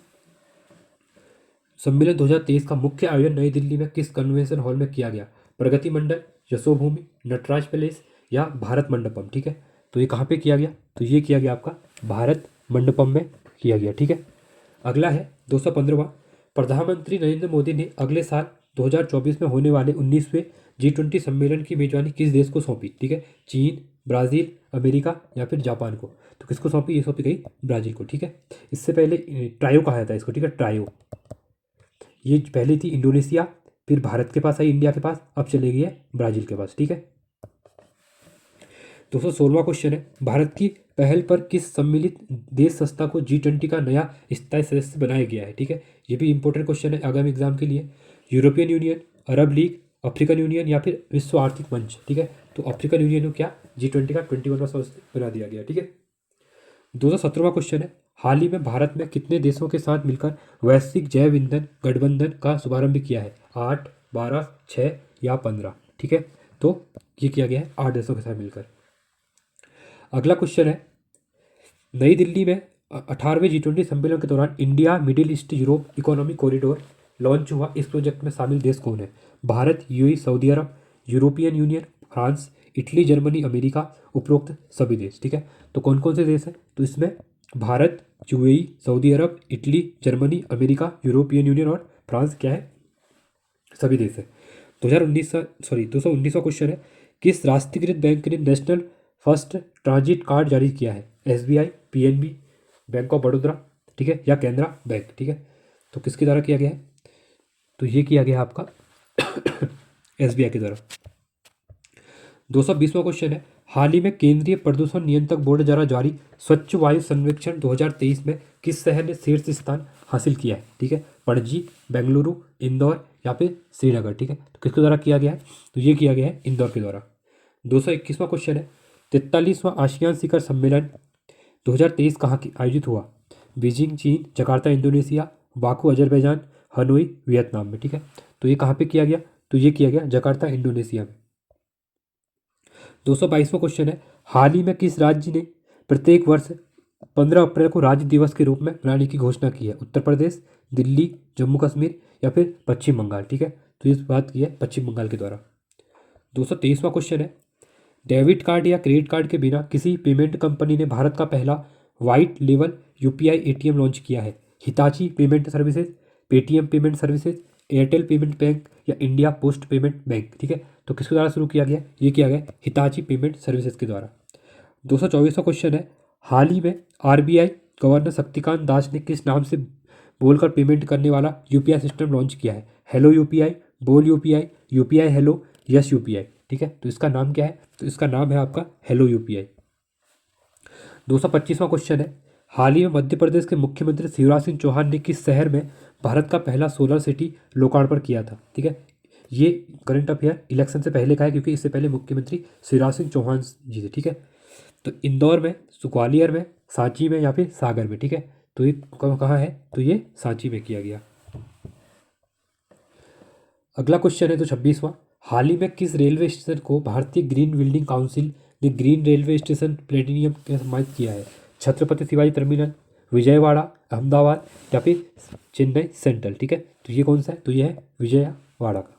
S1: सम्मेलन 2023 का मुख्य आयोजन नई दिल्ली में किस कन्वेंशन हॉल में किया गया? प्रगति मंडल, यशोभूमि, नटराज पैलेस या भारत मंडपम, ठीक है। तो ये कहाँ पे किया गया? तो ये किया गया आपका भारत मंडपम में किया गया, ठीक है। अगला है 215वां, प्रधानमंत्री नरेंद्र मोदी ने अगले साल 2024 में होने वाले 19वें G20 सम्मेलन की मेजबानी किस देश को सौंपी? ठीक है, चीन, ब्राज़ील, अमेरिका या फिर जापान को? तो किसको सौंपी? ये सौंपी गई ब्राज़ील को, ठीक है। इससे पहले ट्रायो कहा जाता है इसको, ठीक है, ट्रायो। ये पहले थी इंडोनेशिया, फिर भारत के पास आई, इंडिया के पास, अब चले गई है ब्राज़ील के पास, ठीक है। 216वां क्वेश्चन है, भारत की पहल पर किस सम्मिलित देश संस्था को G20 का नया स्थायी सदस्य बनाया गया है? ठीक है, ये भी इंपॉर्टेंट क्वेश्चन है आगामी एग्जाम के लिए। यूरोपियन यूनियन, अरब लीग, अफ्रीकन यूनियन या फिर विश्व आर्थिक मंच, ठीक है। तो अफ्रीकन यूनियन को क्या G20 का 21वां सदस्य बना दिया गया, ठीक है। 217वां क्वेश्चन है, हाल ही में भारत में कितने देशों के साथ मिलकर वैश्विक जैव ईंधन गठबंधन का शुभारंभ किया है? 8, 12, 6 या 15, ठीक है। तो ये किया गया है 8 देशों के साथ मिलकर। अगला क्वेश्चन है, नई दिल्ली में 18वें G20 सम्मेलन के दौरान India Middle East Europe economic corridor launch हुआ, इस प्रोजेक्ट में शामिल देश कौन है? Bharat, UAE, Saudi Arab, European Union, France, Italy, Germany, America, उपरोक्त सभी देश, ठीक है। तो कौन कौन से देश हैं? तो इसमें Bharat, UAE, Saudi Arab, Italy, Germany, America, European Union और फ्रांस क्या है? सभी देश है। 219वां क्वेश्चन है, किस राष्ट्रीयकृत बैंक ने नेशनल फर्स्ट ट्रांजिट कार्ड जारी किया है? SBI, PNB, bank of Baroda, ठीक है, या कैनरा बैंक, ठीक है। तो किसके द्वारा किया गया है? तो ये किया गया आपका एसबीआई के द्वारा। 220वां क्वेश्चन है, हाल ही में केंद्रीय प्रदूषण नियंत्रक बोर्ड द्वारा जारी स्वच्छ वायु सर्वेक्षण 2023 में किस शहर ने शीर्ष स्थान हासिल किया है? ठीक है, पणजी, बेंगलुरु, इंदौर या फिर श्रीनगर। ठीक है, तो किसके द्वारा किया गया है? तो ये किया गया है इंदौर के द्वारा। 221वां क्वेश्चन है, 43वां आसियान शिखर सम्मेलन 2023 कहाँ की आयोजित हुआ? बीजिंग चीन, Jakarta Indonesia, Baku Azerbaijan, Hanoi Vietnam में। ठीक है, तो ये कहाँ पे किया गया? तो ये किया गया जकार्ता इंडोनेशिया में। 222वां क्वेश्चन है, हाल ही में किस राज्य ने प्रत्येक वर्ष 15 अप्रैल को राज्य दिवस के रूप में मनाने की घोषणा की है? उत्तर प्रदेश, दिल्ली, जम्मू कश्मीर या फिर पश्चिम बंगाल। ठीक है, तो इस बात की है पश्चिम बंगाल के द्वारा। 223वां क्वेश्चन है, डेबिट कार्ड या क्रेडिट कार्ड के बिना किसी पेमेंट कंपनी ने भारत का पहला white level UPI ATM launch किया है? Hitachi payment services, Paytm payment services, Airtel payment bank या इंडिया पोस्ट पेमेंट बैंक। ठीक है, तो किसके द्वारा शुरू किया गया? ये किया गया हिताची पेमेंट सर्विसेज के द्वारा। 224वां क्वेश्चन है, हाल ही में आरबीआई गवर्नर शक्तिकांत दास ने किस नाम से बोलकर पेमेंट करने वाला यूपीआई सिस्टम लॉन्च किया है? हेलो यूपीआई, बोल UPI, UPI hello, yes UPI. ठीक है, तो इसका नाम क्या है? तो इसका नाम है आपका हेलो यूपीआई। 225वां क्वेश्चन है, हाल ही में मध्य प्रदेश के मुख्यमंत्री शिवराज सिंह चौहान ने किस शहर में भारत का पहला सोलर सिटी लोकार्पण किया था? ठीक है, ये करंट अफेयर इलेक्शन से पहले का है, क्योंकि इससे पहले मुख्यमंत्री शिवराज सिंह चौहान जी थे। ठीक है, तो इंदौर में, ग्वालियर में, सांची में या फिर सागर में। ठीक है, तो ये कहाँ है? तो ये सांची में किया गया। अगला क्वेश्चन है तो 26वां, हाल ही में किस रेलवे स्टेशन को भारतीय ग्रीन बिल्डिंग काउंसिल ने ग्रीन रेलवे स्टेशन प्लेटिनियम के सम्मानित किया है? छत्रपति शिवाजी टर्मिनल, विजयवाड़ा, अहमदाबाद या फिर चेन्नई सेंट्रल। ठीक है, तो ये कौन सा है? तो ये है विजयवाड़ा का।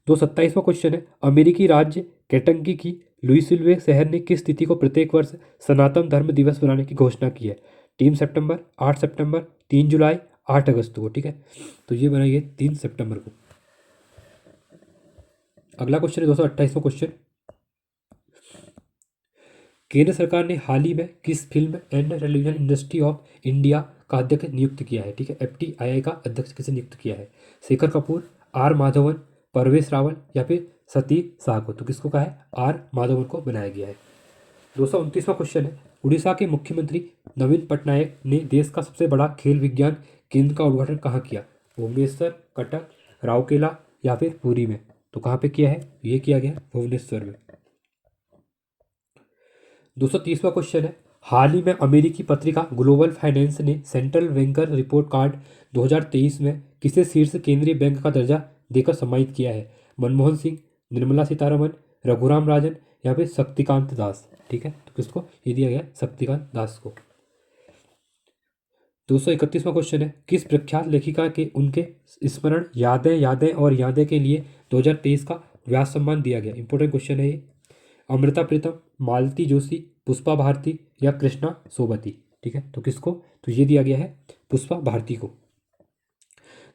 S1: 227वां क्वेश्चन है, अमेरिकी राज्य केंटकी की लुइसविल शहर ने किस तिथि को प्रत्येक वर्ष सनातन धर्म दिवस मनाने की घोषणा की है? 3 सितंबर, 8 सितंबर, 3 जुलाई, 8 अगस्त को। ठीक है, तो ये बनाई है 3 सितंबर को। अगला क्वेश्चन है 228वां क्वेश्चन, केंद्र सरकार ने हाल ही में किस film and television industry of India का अध्यक्ष नियुक्त किया है? ठीक है, एफटीआईआई का अध्यक्ष किसे नियुक्त किया है? शेखर कपूर, आर माधवन, परवेश रावल या फिर सतीश शाह को। तो किसको कहा है? आर माधवन को बनाया गया है। 229वां क्वेश्चन है, उड़ीसा के मुख्यमंत्री नवीन पटनायक ने देश का सबसे बड़ा खेल विज्ञान केंद्र का उद्घाटन कहाँ किया? भुवनेश्वर, कटक, राउरकेला या फिर पुरी में। तो कहाँ पे किया है? ये किया गया भुवनेश्वर में। 230वां क्वेश्चन है, हाल ही में अमेरिकी पत्रिका ग्लोबल फाइनेंस ने सेंट्रल बैंकर रिपोर्ट कार्ड 2023 में किसे शीर्ष केंद्रीय बैंक का दर्जा देकर सम्मानित किया है? मनमोहन सिंह, निर्मला सीतारमन, रघुराम राजन या फिर शक्तिकांत दास। ठीक है, तो किसको ये दिया गया? शक्तिकांत दास को। 231वां क्वेश्चन है, किस प्रख्यात लेखिका के उनके स्मरण यादें यादें और यादें के लिए 2023 का व्यास सम्मान दिया गया? इंपॉर्टेंट क्वेश्चन है ये। अमृता प्रीतम, मालती जोशी, पुष्पा भारती या कृष्णा सोबती। ठीक है, तो किसको? तो ये दिया गया है पुष्पा भारती को।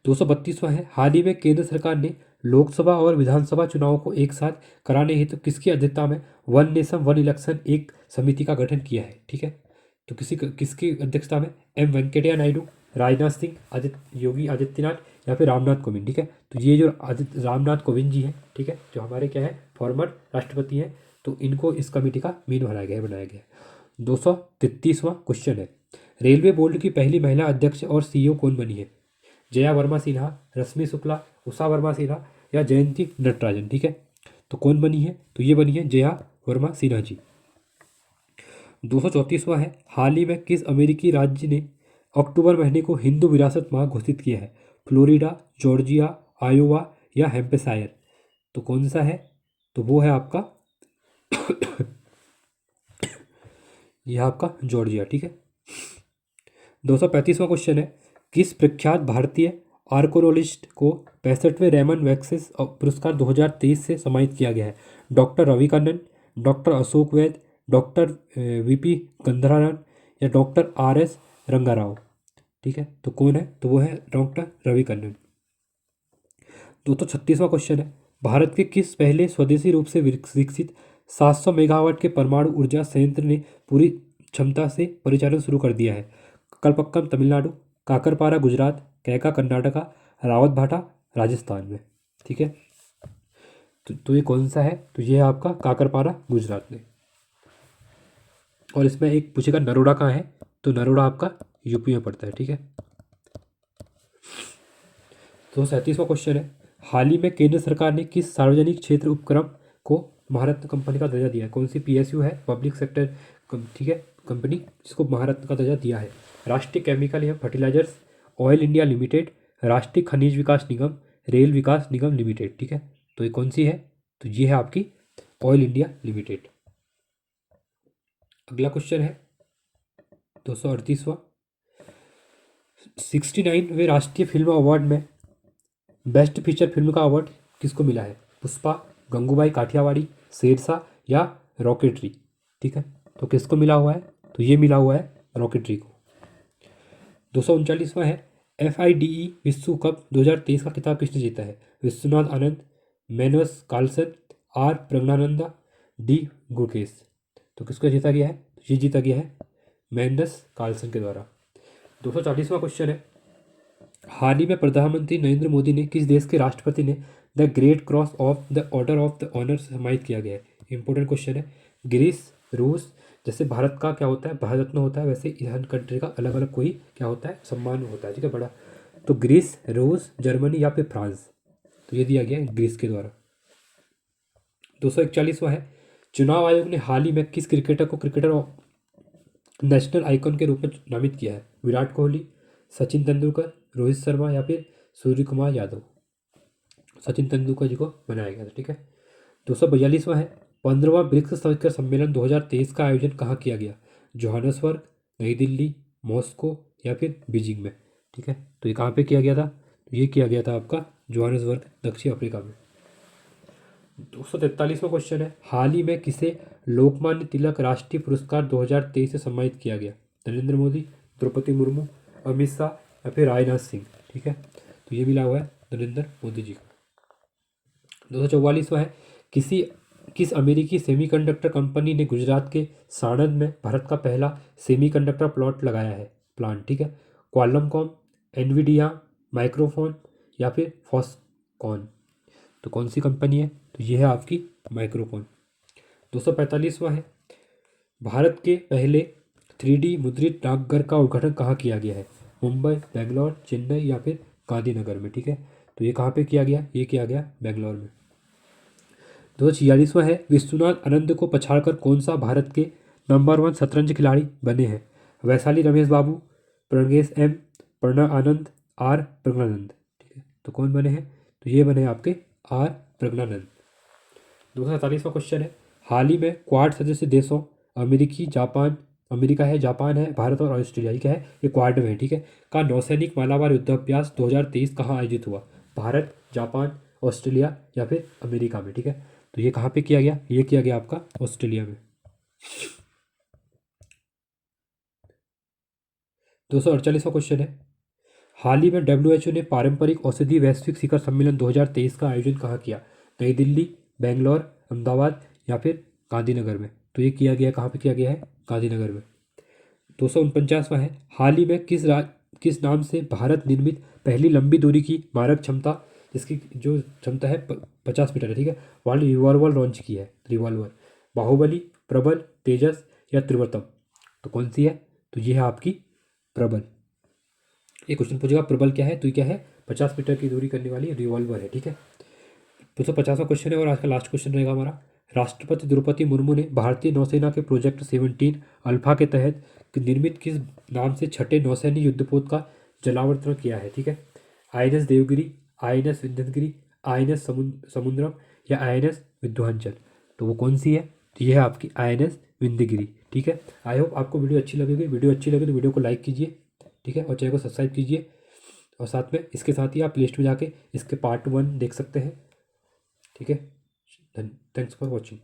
S1: 232वां है, हाल ही में केंद्र सरकार ने लोकसभा और विधानसभा चुनाव को एक साथ कराने हेतु किसकी अध्यक्षता में वन नेशन वन इलेक्शन एक समिति का गठन किया है? ठीक है, तो किसकी अध्यक्षता में? एम वेंकैया नायडू, राजनाथ सिंह, योगी आदित्यनाथ या फिर रामनाथ कोविंद। ठीक है, तो ये जो रामनाथ कोविंद जी हैं, ठीक है, जो हमारे क्या है फॉर्मर राष्ट्रपति हैं, तो इनको इस कमेटी का मेन बनाया गया है। 233वां क्वेश्चन है, रेलवे बोर्ड की पहली महिला अध्यक्ष और सीईओ कौन बनी है? जया वर्मा सिन्हा, रश्मि शुक्ला, उषा वर्मा सिन्हा या जयंती नटराजन। ठीक है, तो कौन बनी है? तो ये बनी है जया वर्मा सिन्हा जी। 234वां है, हाल ही में किस अमेरिकी राज्य ने अक्टूबर महीने को हिंदू विरासत माह घोषित किया है? फ्लोरिडा, जॉर्जिया, आयोवा या हैम्पशायर। तो कौन सा है? तो वो है आपका यह आपका जॉर्जिया। ठीक है। 235वां क्वेश्चन है, किस प्रख्यात भारतीय आर्कोलॉजिस्ट को 65वें रैमन मैग्सेसे पुरस्कार 2023 से सम्मानित किया गया है? डॉक्टर रवि कन्नन, डॉक्टर अशोक वैद, डॉक्टर वीपी गंधरारन या डॉक्टर आरएस रंगाराव। ठीक है, तो कौन है? तो वो है डॉक्टर रवि कन्नन। 236वां क्वेश्चन है, भारत के किस पहले स्वदेशी रूप से विकसित 700 मेगावाट के परमाणु ऊर्जा संयंत्र ने पूरी क्षमता से परिचालन शुरू कर दिया है? कलपक्कम तमिलनाडु, काकरपारा गुजरात, कैका कर्नाटका, रावतभाटा राजस्थान में, ठीक है। तो ये कौन सा है, तो ये है आपका काकरपारा गुजरात में। और इसमें एक पूछेगा नरोड़ा कहाँ है, तो नरोड़ा आपका यूपी में पड़ता है, ठीक है। तो 37वां क्वेश्चन है, हाल ही में केंद्र सरकार ने किस सार्वजनिक क्षेत्र उपक्रम को महारत्न कंपनी का दर्जा दिया है, कौन सी पीएसयू है, पब्लिक सेक्टर, ठीक है, कंपनी जिसको महारत्न का दर्जा दिया है। राष्ट्रीय केमिकल एवं फर्टिलाइजर्स ऑयल इंडिया लिमिटेड, राष्ट्रीय खनिज विकास निगम, रेल विकास निगम लिमिटेड, ठीक है। तो ये कौन सी है, तो ये है आपकी ऑयल इंडिया लिमिटेड। अगला क्वेश्चन है 238वां, 69वें राष्ट्रीय फिल्म अवार्ड में बेस्ट फीचर फिल्म का अवार्ड किसको मिला है, पुष्पा, गंगूबाई काठियावाड़ी, शेरशाह या रॉकेटरी, ठीक है। तो किसको मिला हुआ है, तो ये मिला हुआ है रॉकेटरी को। 239वां है, FIDE विश्व कप 2023 का खिताब किसने जीता है, Vishwanath Anand, Magnus Carlsen, R Praggnanandhaa, D Gukesh. तो किसको जीता गया है, तो ये जीता गया है मैनुअस कार्लसन के द्वारा। 240वां क्वेश्चन है, हाल ही में प्रधानमंत्री नरेंद्र मोदी ने किस देश के राष्ट्रपति ने the Great Cross of the Order of the Honour से सम्मानित किया गया है। इंपॉर्टेंट क्वेश्चन है। ग्रीस, रूस, जैसे भारत का क्या होता है भारत रत्न होता है, वैसे हर कंट्री का अलग अलग कोई क्या होता है सम्मान होता है, ठीक है, बड़ा। तो ग्रीस, रूस, जर्मनी या फिर फ्रांस, तो ये दिया गया है ग्रीस के द्वारा। 241वां है, चुनाव आयोग ने हाल ही में किस क्रिकेटर को क्रिकेटर ऑफ नेशनल आइकॉन के रूप में नामित किया है, विराट कोहली, सचिन तेंदुलकर, रोहित शर्मा या फिर सूर्य कुमार यादव। सचिन तेंदुलकर जी को बनाया गया था, ठीक है। 242वां है, 15वां ब्रिक्स शिखर सम्मेलन 2023 का आयोजन कहाँ किया गया, जोहान्सबर्ग, नई दिल्ली, मॉस्को या फिर बीजिंग में, ठीक है। तो ये कहाँ पे किया गया था, तो ये किया गया था आपका जोहान्सबर्ग, दक्षिण अफ्रीका में। 243वां क्वेश्चन है, हाल ही में किसे लोकमान्य तिलक राष्ट्रीय पुरस्कार 2023 से सम्मानित किया गया, नरेंद्र मोदी, द्रौपदी मुर्मू, अमित शाह या फिर राजनाथ सिंह, ठीक है। तो ये मिला हुआ है नरेंद्र मोदी जी को। 244वां है, किस अमेरिकी सेमीकंडक्टर कंपनी ने गुजरात के साणंद में भारत का पहला सेमीकंडक्टर प्लॉट लगाया है, प्लांट, ठीक है। क्वालकॉम, एनवीडिया, माइक्रोफोन या फिर फॉक्सकॉन। तो कौन सी कंपनी है, तो ये है आपकी माइक्रोफोन। 245वां है, भारत के पहले 3D मुद्रित डाकघर का उद्घाटन कहाँ किया गया है, मुंबई, बेंगलोर, चेन्नई या फिर गांधीनगर में, ठीक है। तो ये कहाँ पे किया गया, ये किया गया बेंगलोर में। 246वां है, विश्वनाथ आनंद को पछाड़कर कौन सा भारत के नंबर 1 शतरंज खिलाड़ी बने हैं, वैशाली रमेश बाबू, प्रज्ञेश एम, प्रणय आनंद, आर प्रज्ञानंद, ठीक है। तो कौन बने हैं, तो ये बने आपके आर प्रज्ञानंद। 247वां क्वेश्चन है, हाल ही में क्वाड सदस्य देशों अमेरिका है, जापान है, भारत और ऑस्ट्रेलिया, क्या है, ये क्वाड में है, ठीक है, का नौसैनिक मालाबार युद्धाभ्यास 2023 कहाँ आयोजित हुआ, भारत, जापान, ऑस्ट्रेलिया या फिर अमेरिका में, ठीक है। तो ये कहाँ पे किया गया, ये किया गया आपका ऑस्ट्रेलिया में। 248वां क्वेश्चन है, हाल ही में WHO ने पारंपरिक औषधि वैश्विक शिखर सम्मेलन 2023 का आयोजन कहाँ किया, नई दिल्ली, बेंगलोर, अहमदाबाद या फिर गांधीनगर में। तो ये किया गया कहाँ पे किया गया है, गांधीनगर में। 249वां है, हाल ही में किस नाम से भारत निर्मित पहली लंबी दूरी की मारक क्षमता, जिसकी जो क्षमता है 50 मीटर है, ठीक है, वाली रिवॉल्वर लॉन्च की है, रिवॉल्वर, बाहुबली, प्रबल, तेजस या त्रिवर्तम। तो कौन सी है, तो ये है आपकी प्रबल। ये क्वेश्चन पूछेगा प्रबल क्या है, तो ये क्या है, 50 मीटर की दूरी करने वाली रिवॉल्वर है, ठीक है। 250वां क्वेश्चन है और आज का लास्ट क्वेश्चन रहेगा हमारा, राष्ट्रपति द्रौपदी मुर्मू ने भारतीय नौसेना के प्रोजेक्ट 17 अल्फा के तहत निर्मित किस नाम से छठे नौसैनिक युद्धपोत का जलावतरण किया है, ठीक है। INS Devgiri, INS Vindhyagiri, INS समुद्रम या INS विध्वंचल। तो वो कौन सी है, तो ये है आपकी INS विंध्यगिरी, ठीक है। आई होप आपको वीडियो अच्छी लगेगी, वीडियो अच्छी लगे तो वीडियो को लाइक कीजिए, ठीक है, और चैनल को सब्सक्राइब कीजिए। और साथ में इसके साथ ही आप प्ले स्टोर में जाके इसके पार्ट 1 देख सकते हैं, ठीक है। Thanks for watching.